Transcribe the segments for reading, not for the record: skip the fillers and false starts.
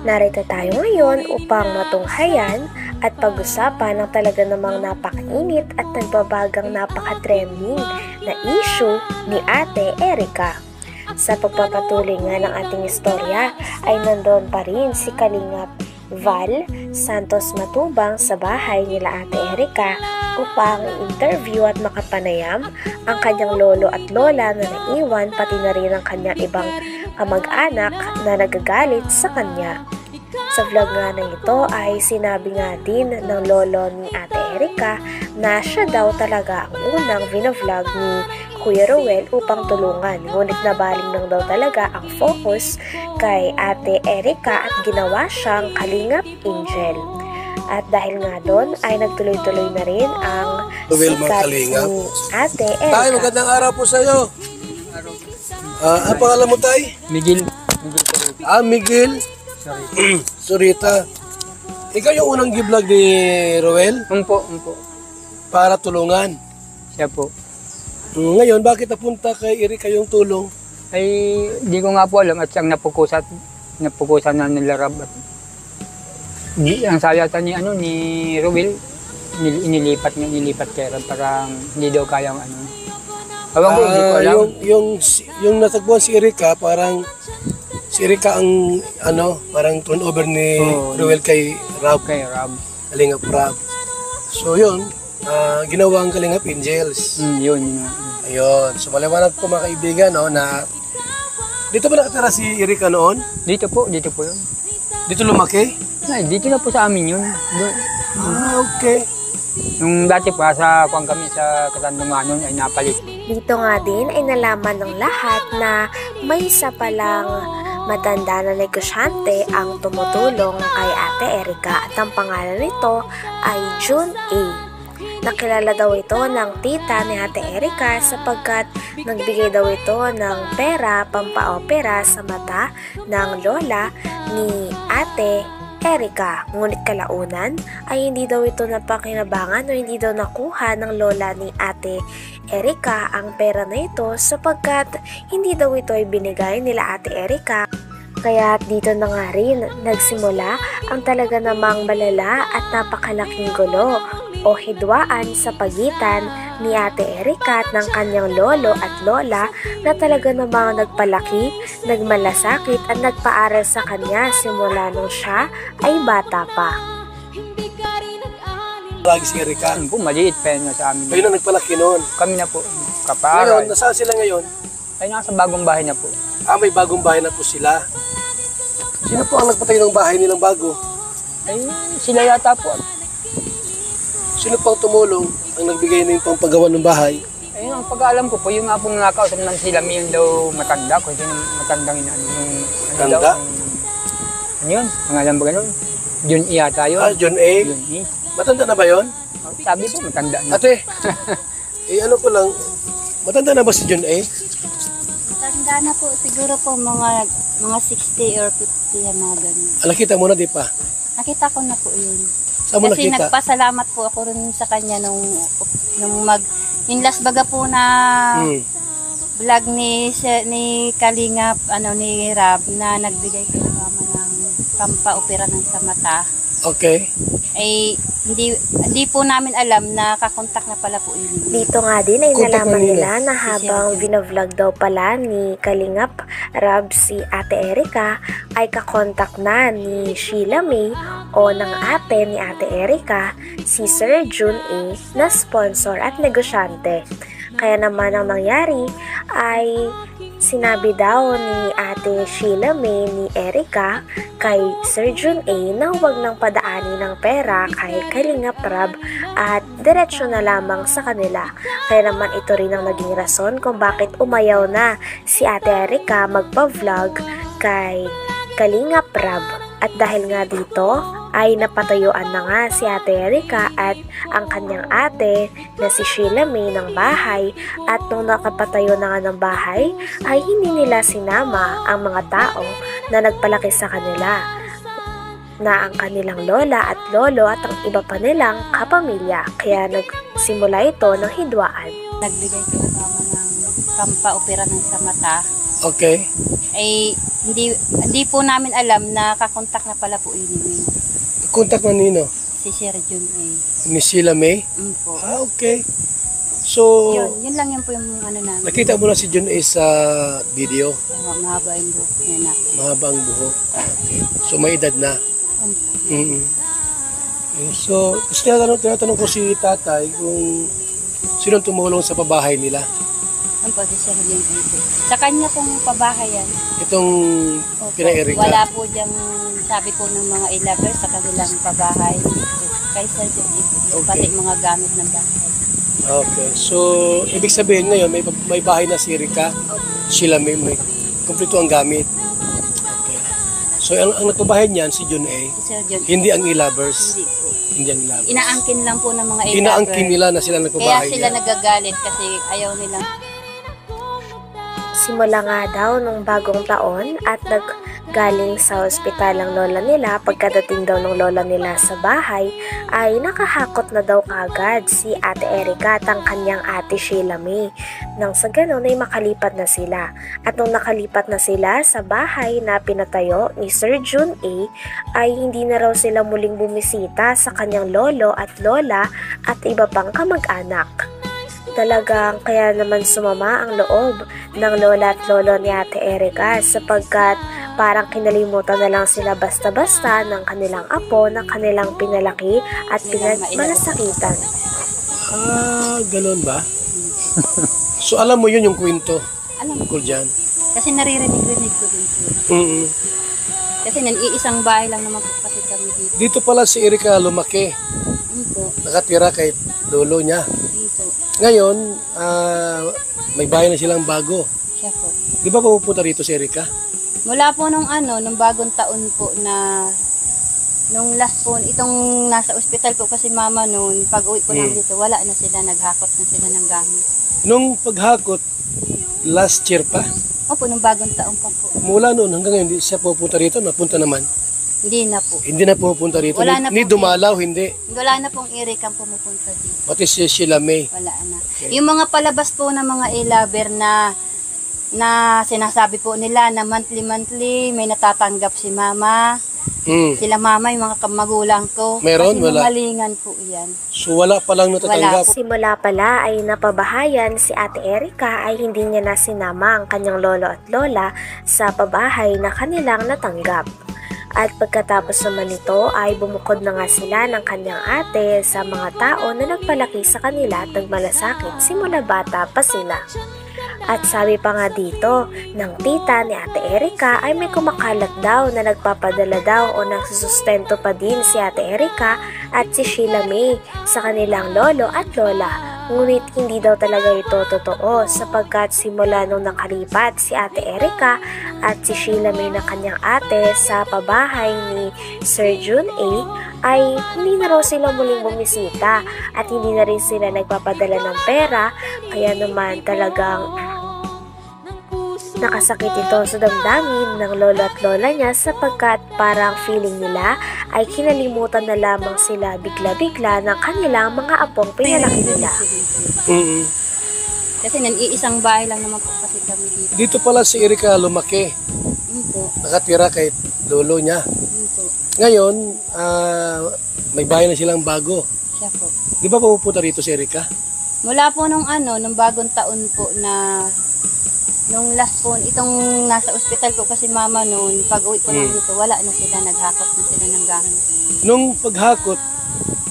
Narito tayo ngayon upang matunghayan at pag-usapan ng talaga namang napakainit at nagbabagang napaka-trending na issue ni Ate Erica. Sa pagpapatuloy nga ng ating istorya ay nandoon pa rin si Kalingap Val Santos Matubang sa bahay nila Ate Erica upang i-interview at makapanayam ang kanyang lolo at lola na naiwan, pati na rin ang kanyang ibang kamag-anak na nagagalit sa kanya. Sa vlog nga na ito ay sinabi nga din ng lolo ni Ate Erica na siya daw talaga ang unang vlog ni Kuya Ruel upang tulungan. Ngunit nabaling lang daw talaga ang focus kay Ate Erica at ginawa siyang Kalingap Angel. At dahil nga doon ay nagtuloy-tuloy na rin ang sikat ni Ate Erica. Tay, magandang araw po sa iyo. Ang pangalan mo, Tay? Miguel. Miguel. Surita. Ikaw yung unang gi-vlog ni Ruel? Umpo. Para tulungan. Siya po. Ngayon, bakit napunta kay Erica yung tulong? Ay, di ko nga po alam at siyang napukusan na nila Rab. Ang sabi ata ni Ruel, nilipat kay Rab, parang hindi daw kayang Awang ko, hindi ko alam. Yung natagpuan si Erica, parang si Erica ang parang turnover ni Ruel kay Rab. Kalingap Rab. So yun, ginawa ang Kalingap Angels. Yun. Ayun. So maliwanag po mga kaibigan na dito ba nakatira si Erica noon? Dito po yun. Dito lumaki? Ay, dito na po sa amin yun. Okay. Nung dati pa sa kami sa Katandungan ay napalit. Dito nga din ay nalaman ng lahat na may isa palang matanda na negosyante ang tumutulong kay Ate Erica at ang pangalan nito ay June A. Nakilala daw ito ng tita ni Ate Erica sapagkat nagbigay daw ito ng pera pampaopera sa mata ng lola ni Ate Erica. Ngunit kalaunan ay hindi daw ito napakinabangan o hindi daw nakuha ng lola ni Ate Erica ang pera na ito sapagkat hindi daw ito ay binigay nila Ate Erica. Kaya dito na nga rin nagsimula ang talaga namang malala at napakalaking gulo o hidwaan sa pagitan ni Ate Erica at ng kanyang lolo at lola na talaga namang nagpalaki, nagmalasakit at nagpaaral sa kanya simula nung siya ay bata pa. Lagi si Erica. Maliit pa yun sa amin. Kayo na nagpalaki noon? Kami na po, kapaaral. Ngayon, nasaan sila ngayon? Ay, nasa bagong bahay na po. May bagong bahay na po sila. Sino po ang nagpatayo ng bahay nilang bago? Ay, sila yata po. Sino po ang tumulong ang nagbigay na yung pampagawa ng bahay? Ayun, ang pag-aalam ko po, yung nga pong nakausap naman sila, yung daw matanda ko, yung matandang Matanda? Yun, ang alam ba ganun? June E yata yun. June A? June E. Matanda na ba yun? Sabi po, matanda na. Ate, ko lang, matanda na ba si June A? Tanda na po, siguro po mga 60 or 50 yan na ganun. Nakita mo na, di pa? Nakita ko na po yun. Saan mo Kasi nakita? nagpasalamat po ako rin sa kanya nung yung last baga po na vlog ni Kalingap, ni Rab, na nagbigay kay mama ng pampaopera ng sa mata. Okay. Ay hindi po namin alam na kakontak na pala po yun. Dito nga din ay nalaman nila na habang vinavlog daw pala ni Kalingap Rab si Ate Erica ay kakontak na ni Sheila May o ng ate ni Ate Erica si Sir June A na sponsor at negosyante. Kaya naman ang nangyari ay sinabi daw ni Ate Sheila May ni Erica kay Sir June A na huwag nang padaanin ng pera kay Kalingap Rab at diretsyo na lamang sa kanila. Kaya naman ito rin ang naging rason kung bakit umayaw na si Ate Erica magpa-vlog kay Kalingap Rab. At dahil nga dito ay napatayuan na nga si Ate Erica at ang kanyang ate na si Sheila May ng bahay, at nung nakapatayo na nga ng bahay ay hindi nila sinama ang mga tao na nagpalaki sa kanila na ang kanilang lola at lolo at ang iba pa nilang kapamilya. Kaya nagsimula ito ng hidwaan. Nagbigay kay mama ng pampaopera ng sa mata. Okay. Ay hindi po namin alam na kakontak na pala po yun Contact na nino? si Sir Jun A. Ni Sheila May? Po. Okay. So, Yun lang yun po yung ano namin. nakita mo na si John A sa video. Mahaba yung buhok niya na. Mahaba ang buhok. Okay. So, may edad na. Mm-hmm. So, gusto tinatanong ko si tatay kung sino tumulong sa pabahay nila. Po, si Sir Jun A. Sa kanya pong pabahayan. Itong kina-Erika. Wala po diyang sabi po ng mga ilagay sa kanilang pabahay. Kay Sir Jun A. Okay. Pati mga gamit ng bahay. Okay. So, ibig sabihin ngayon, may bahay na si Erika. Sila may kumpleto ang gamit. Okay. So, ang nagpabahay niyan, si John A. Si Sir Jun A. Hindi ang e-lovers. Hindi po. Hindi ang e-lovers. Inaangkin lang po ng mga ilagay. Inaangkin nila na sila Kaya nagpabahay sila niya. nagagalit kasi ayaw nilang Simula nga daw nung bagong taon at naggaling sa ospital ang lola nila, pagkadating daw ng lola nila sa bahay ay nakahakot na daw kagad si Ate Erika at ang kanyang ate Sheila May. Nang sa ganon ay makalipat na sila. At nung nakalipat na sila sa bahay na pinatayo ni Sir Jun A ay hindi na raw sila muling bumisita sa kanyang lolo at lola at iba pang kamag-anak. Talagang kaya naman sumama ang loob ng lola at lolo ni Ate Erika sapagkat parang kinalimutan na lang sila basta-basta ng kanilang apo na kanilang pinalaki at pinagmalasakitan. Ganun ba? So, alam mo yun yung kwento alam tungkol dyan? kasi naririnig-rinig ko din po. Mm-mm. Kasi iisang bahay lang naman po kasi kami dito. Dito pala si Erika lumaki. Po. Nakatira kay lolo niya. Dito. Ngayon, may bahay na silang bago. Siya po. Di ba pupunta rito si Erika? Mula po nung nung bagong taon po na nung last po, itong nasa ospital po kasi mama noon, pag uwi po namin dito, wala na sila, naghakot na sila ng gamit. Nung paghakot, last year pa, Opo, nung bagong taon pa po. mula noon hanggang ngayon, hindi siya pupunta rito, napunta naman. Hindi na po. Hindi na pupunta rito. Wala na Ni po. dumalaw, hindi. Wala na pong Erika pumupunta dito. Pati si Sheila May. Wala na. Yung mga palabas po ng mga e-lover na sinasabi po nila na monthly may natatanggap si mama. Sila mama, yung mga magulang ko. Meron? Kasi Wala. malingan po yan. So wala pa lang natatanggap. Simula pala ay napabahayan si Ate Erika ay hindi niya na sinama ang kanyang lolo at lola sa pabahay na kanilang natanggap. At pagkatapos naman nito ay bumukod na nga sila ng kanyang ate sa mga tao na nagpalaki sa kanila at nagmalasakit simula bata pa sila. At sabi pa nga dito ng tita ni Ate Erika ay may kumakalat daw na nagpapadala daw o nagsusustento pa din si Ate Erika at si Sheila May sa kanilang lolo at lola. Ngunit hindi daw talaga ito totoo sapagkat simula nung nakalipat si Ate Erika at si Sheila May na kanyang ate sa pabahay ni Sir Jun A ay hindi na raw sila muling bumisita at hindi na rin sila nagpapadala ng pera kaya naman talagang nakasakit ito sa damdamin ng lolo at lola niya sapagkat parang feeling nila ay kinalimutan na lamang sila bigla-bigla ng kanilang mga apong pinalaki nila. Kasi iisang bahay lang naman po kasi kami dito. Dito pala si Erika lumaki. Po. Nakatira kay lolo niya. Po. Ngayon, may bahay na silang bago. Siya po. Di ba pupunta rito si Erika? Mula po nung nung bagong taon po na nung last po, itong nasa ospital po kasi mama noon, pag uwi po namin dito, wala na sila, naghakot na sila ng gamit. Nung paghakot,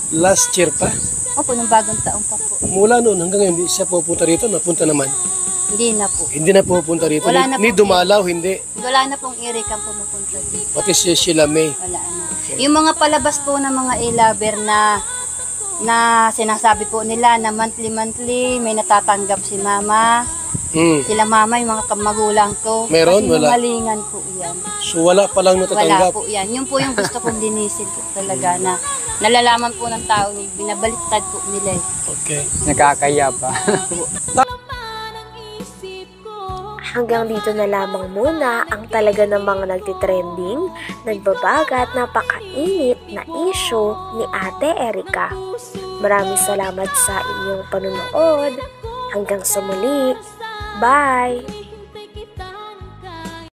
last year pa, Opo, nung bagong taon pa po. mula noon hanggang ngayon, hindi siya pupunta rito, napunta naman. Hindi na po. Hindi na pupunta rito. Wala na Ni po. dumalaw, hindi. Wala na pong Erika pumupunta dito. Pati si Sheila May. Wala na. Yung mga palabas po ng mga e-lover na sinasabi po nila na monthly may natatanggap si mama. Sila mama, yung mga magulang ko. Meron? Kasi Wala. malingan po yan. So wala pa lang Wala natatanggap. po yan. Yun po yung gusto kong linisin po talaga na nalalaman po ng tao, binabaliktad po nila eh. Okay. Nakakaya pa. Hanggang dito na lamang muna ang talaga namang nagtitrending, nagbabaga at napakainit na issue ni Ate Erika. Maraming salamat sa inyong panunood. Hanggang sa muli. Bye!